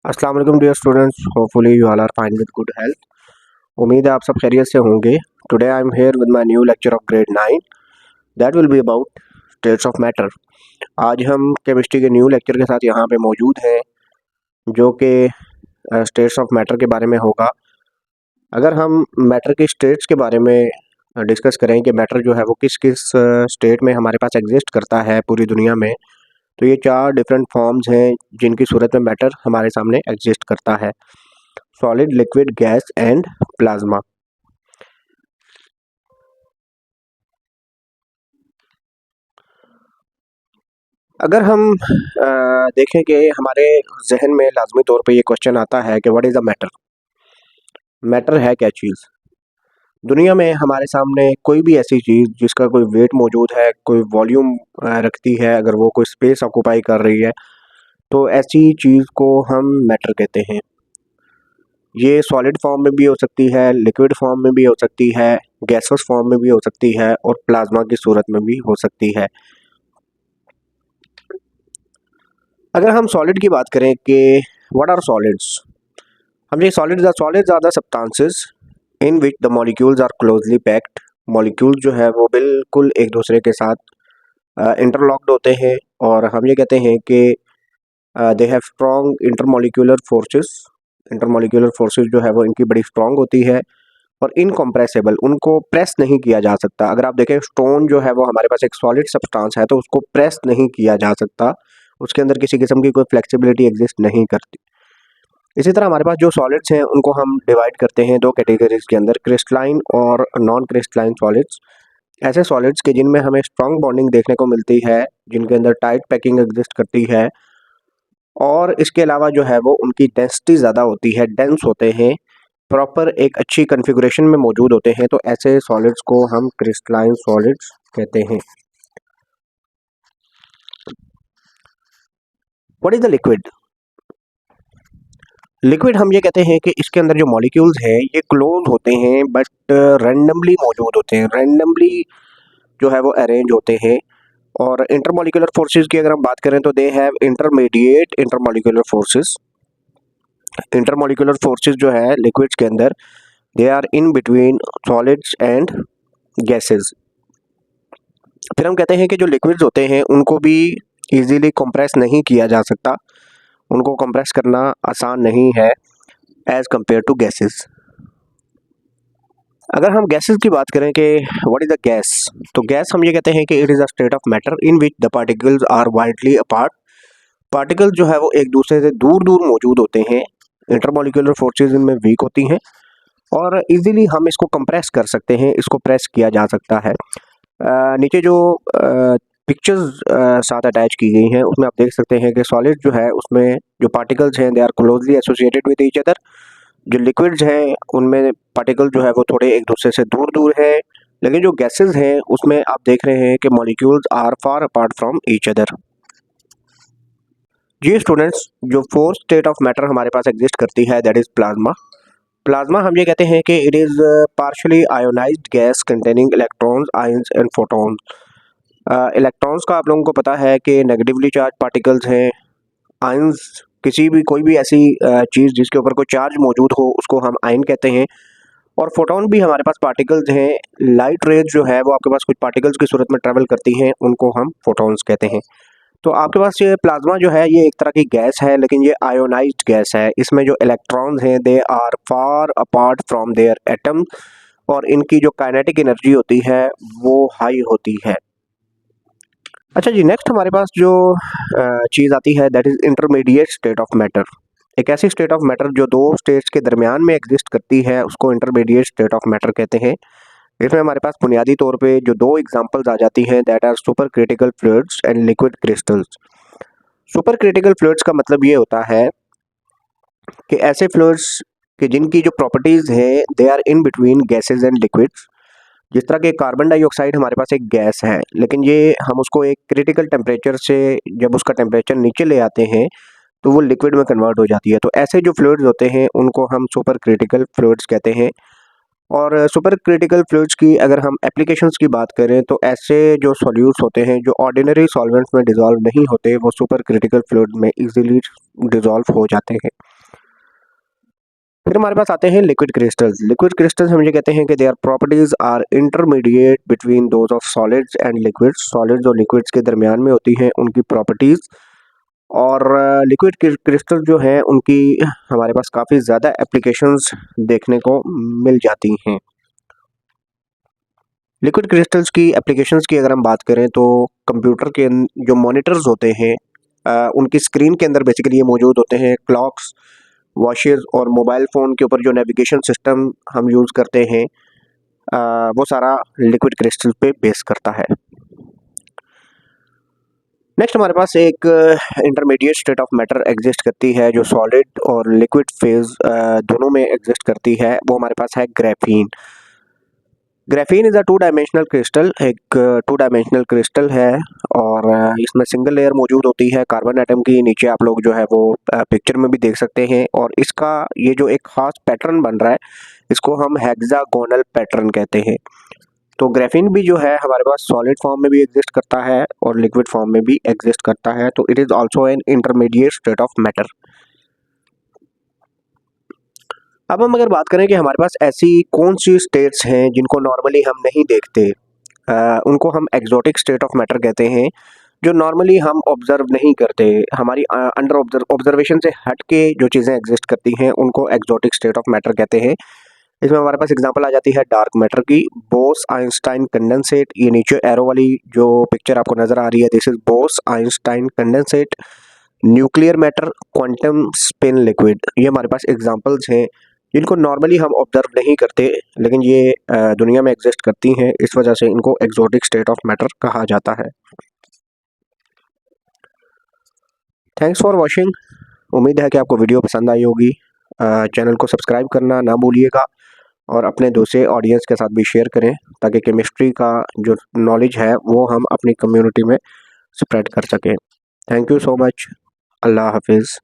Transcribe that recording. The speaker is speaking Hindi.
अस्सलाम वालेकुम dear students, hopefully you all are fine with good health. उम्मीद है आप सब खैरियत से होंगे। Today I am here with my new lecture of grade 9 that will be about states of matter. आज हम केमिस्ट्री के न्यू लेक्चर के साथ यहाँ पे मौजूद हैं जो कि स्टेट्स ऑफ मैटर के बारे में होगा। अगर हम मैटर के स्टेट्स के बारे में डिस्कस करें कि मैटर जो है वो किस किस स्टेट में हमारे पास एग्जिस्ट करता है पूरी दुनिया में, तो ये 4 डिफरेंट फॉर्म्स हैं जिनकी सूरत में मैटर हमारे सामने एग्जिस्ट करता है: solid, liquid, gas and plasma. अगर हम देखें कि हमारे जहन में लाजमी तौर पे ये क्वेश्चन आता है कि what is a matter. Matter है क्या चीज़? दुनिया में हमारे सामने कोई भी ऐसी चीज़ जिसका कोई वेट मौजूद है, कोई वॉल्यूम रखती है, अगर वो कोई स्पेस ऑक्यूपाई कर रही है, तो ऐसी चीज़ को हम मैटर कहते हैं। ये सॉलिड फॉर्म में भी हो सकती है, लिक्विड फॉर्म में भी हो सकती है, गैसेस फॉर्म में भी हो सकती है और प्लाज्मा की सूरत में भी हो सकती है। अगर हम सॉलिड की बात करें कि व्हाट आर सॉलिड्स, हम ये solids are the substances in which the molecules are closely packed. Molecule जो है वो बिल्कुल एक दूसरे के साथ इंटरलॉक्ड होते हैं और हम ये कहते हैं कि they have strong intermolecular forces. Intermolecular forces जो है वो इनकी बड़ी स्ट्रॉन्ग होती है और इनकम्प्रेसिबल, उनको प्रेस नहीं किया जा सकता। अगर आप देखें स्टोन जो है वो हमारे पास एक सॉलिड सब्सटेंस है तो उसको प्रेस नहीं किया जा सकता, उसके अंदर किसी किस्म की कोई फ्लेक्सिबिलिटी एग्जिस्ट नहीं करती। इसी तरह हमारे पास जो सॉलिड्स हैं उनको हम डिवाइड करते हैं 2 कैटेगरीज के अंदर, क्रिस्टलाइन और नॉन क्रिस्टलाइन सॉलिड्स। ऐसे सॉलिड्स के जिनमें हमें स्ट्रॉन्ग बॉन्डिंग देखने को मिलती है, जिनके अंदर टाइट पैकिंग एग्जिस्ट करती है और इसके अलावा जो है वो उनकी डेंसिटी ज़्यादा होती है, डेंस होते हैं, प्रॉपर एक अच्छी कॉन्फ़िगरेशन में मौजूद होते हैं, तो ऐसे सॉलिड्स को हम क्रिस्टलाइन सॉलिड्स कहते हैं। What is the liquid? Liquid हम ये कहते हैं कि इसके अंदर जो मॉलिक्यूल्स हैं ये क्लोज होते हैं बट रैंडमली मौजूद होते हैं, रैंडमली जो है वो अरेंज होते हैं। और इंटरमॉलिक्यूलर फोर्सेस की अगर हम बात करें तो they have intermediate intermolecular forces. Intermolecular forces जो है लिक्विड्स के अंदर, they are in between solids and gases. फिर हम कहते हैं कि जो लिक्विड्स होते हैं उनको भी इजीली कंप्रेस नहीं किया जा सकता, उनको कंप्रेस करना आसान नहीं है एज कंपेयर टू गैसेस। अगर हम गैसेस की बात करें कि व्हाट इज़ द गैस, तो गैस हम ये कहते हैं कि it is a state of matter in which the particles are widely apart. Particles जो है वो एक दूसरे से दूर दूर मौजूद होते हैं, इंटरमॉलिक्यूलर फोर्सेस इनमें वीक होती हैं और इजीली हम इसको कंप्रेस कर सकते हैं, इसको प्रेस किया जा सकता है। नीचे जो पिक्चर्स साथ अटैच की गई हैं उसमें आप देख सकते हैं कि सॉलिड जो है उसमें जो पार्टिकल्स हैं they are closely associated with each other. जो लिक्विड्स हैं उनमें पार्टिकल जो है वो थोड़े एक दूसरे से दूर दूर है, लेकिन जो गैसेस हैं उसमें आप देख रहे हैं कि molecules are far apart from each other. जी स्टूडेंट्स, जो फोर्थ स्टेट ऑफ मैटर हमारे पास एग्जिस्ट करती है दैट इज़ प्लाज्मा। प्लाज्मा हम ये कहते हैं कि it is partially ionised gas containing electrons, ions and photons. Electrons का आप लोगों को पता है कि नेगेटिवली चार्ज पार्टिकल्स हैं। आयंस किसी भी कोई भी ऐसी चीज़ जिसके ऊपर कोई चार्ज मौजूद हो उसको हम आयन कहते हैं। और फोटोन भी हमारे पास पार्टिकल्स हैं। लाइट रेज जो है वो आपके पास कुछ पार्टिकल्स की सूरत में ट्रेवल करती हैं, उनको हम फोटॉन्स कहते हैं। तो आपके पास ये प्लाज्मा जो है ये एक तरह की गैस है, लेकिन ये आयोनाइज्ड गैस है। इसमें जो इलेक्ट्रॉन्स हैं they are far apart from their atom और इनकी जो काइनेटिक एनर्जी होती है वो हाई होती है। अच्छा जी, नेक्स्ट हमारे पास जो चीज़ आती है that is intermediate state of matter. एक ऐसी स्टेट ऑफ मैटर जो 2 स्टेट्स के दरमियान में एग्जिस्ट करती है उसको इंटरमीडिएट स्टेट ऑफ मैटर कहते हैं। इसमें हमारे पास बुनियादी तौर पे जो 2 एग्जांपल्स आ जाती हैं that are super critical fluids and liquid crystals. Super critical fluids का मतलब ये होता है कि ऐसे फ्लूइड्स कि जिनकी जो प्रॉपर्टीज़ हैं they are in between gases and liquids. जिस तरह के कार्बन डाइऑक्साइड हमारे पास एक गैस है, लेकिन ये हम उसको एक क्रिटिकल टेम्परेचर से जब उसका टेम्परेचर नीचे ले आते हैं तो वो लिक्विड में कन्वर्ट हो जाती है। तो ऐसे जो फ्लूइड्स होते हैं उनको हम सुपर क्रिटिकल फ्लूइड्स कहते हैं। और सुपर क्रिटिकल फ्लूइड्स की अगर हम एप्लीकेशंस की बात करें तो ऐसे जो सॉल्यूट्स होते हैं जो ऑर्डिनरी सॉल्वेंट्स में डिज़ोल्व नहीं होते वो सुपर क्रिटिकल फ्लूइड में इजीली डिज़ोल्व हो जाते हैं। फिर हमारे पास आते हैं लिक्विड क्रिस्टल्स। लिक्विड क्रिस्टल्स हम ये कहते हैं कि their properties are intermediate between those of solids and liquids. Solids और लिक्विड्स के दरमियान में होती हैं उनकी प्रॉपर्टीज। और लिक्विड क्रिस्टल जो हैं उनकी हमारे पास काफ़ी ज़्यादा एप्लीकेशंस देखने को मिल जाती हैं। लिक्विड क्रिस्टल्स की एप्लीकेशंस की अगर हम बात करें तो कंप्यूटर के जो मॉनिटर्स होते हैं उनकी स्क्रीन के अंदर बेसिकली ये मौजूद होते हैं। क्लॉक्स, वॉचेस और मोबाइल फ़ोन के ऊपर जो नेविगेशन सिस्टम हम यूज़ करते हैं वो सारा लिक्विड क्रिस्टल पे बेस करता है। नेक्स्ट हमारे पास एक intermediate state of matter exist करती है जो सॉलिड और लिक्विड फेज दोनों में एग्जिस्ट करती है। वो हमारे पास है graphene. Graphene is a two dimensional crystal. एक टू डायमेंशनल क्रिस्टल है और इसमें सिंगल लेयर मौजूद होती है कार्बन एटम की। नीचे आप लोग जो है वो पिक्चर में भी देख सकते हैं। और इसका ये जो एक ख़ास पैटर्न बन रहा है इसको हम हेक्सागोनल पैटर्न कहते हैं। तो ग्राफीन भी जो है हमारे पास सॉलिड फॉर्म में भी एग्जिस्ट करता है और लिक्विड फॉर्म में भी एग्जिस्ट करता है। तो it is also an intermediate state of matter. अब हम अगर बात करें कि हमारे पास ऐसी कौन सी स्टेट्स हैं जिनको नॉर्मली हम नहीं देखते, उनको हम एग्जोटिक स्टेट ऑफ मैटर कहते हैं। जो नॉर्मली हम ऑब्जर्व नहीं करते, हमारी अंडर ऑब्जर्वेशन से हट के जो चीज़ें एग्जिस्ट करती हैं उनको एग्जोटिक स्टेट ऑफ मैटर कहते हैं। इसमें हमारे पास एग्जांपल आ जाती है डार्क मैटर की। बोस आइंस्टाइन कंडेंसेट, ये नीचे एरो वाली जो पिक्चर आपको नज़र आ रही है this is Bose Einstein condensate. Nuclear matter, quantum spin liquid, ये हमारे पास एग्जांपल्स हैं जिनको नॉर्मली हम ऑब्जर्व नहीं करते लेकिन ये दुनिया में एग्जिस्ट करती हैं। इस वजह से इनको एग्जोटिक स्टेट ऑफ मैटर कहा जाता है। Thanks for watching. उम्मीद है कि आपको वीडियो पसंद आई होगी। चैनल को सब्सक्राइब करना ना भूलिएगा और अपने दूसरे ऑडियंस के साथ भी शेयर करें ताकि केमिस्ट्री का जो नॉलेज है वो हम अपनी कम्युनिटी में स्प्रेड कर सकें। Thank you so much. अल्लाह हाफिज़।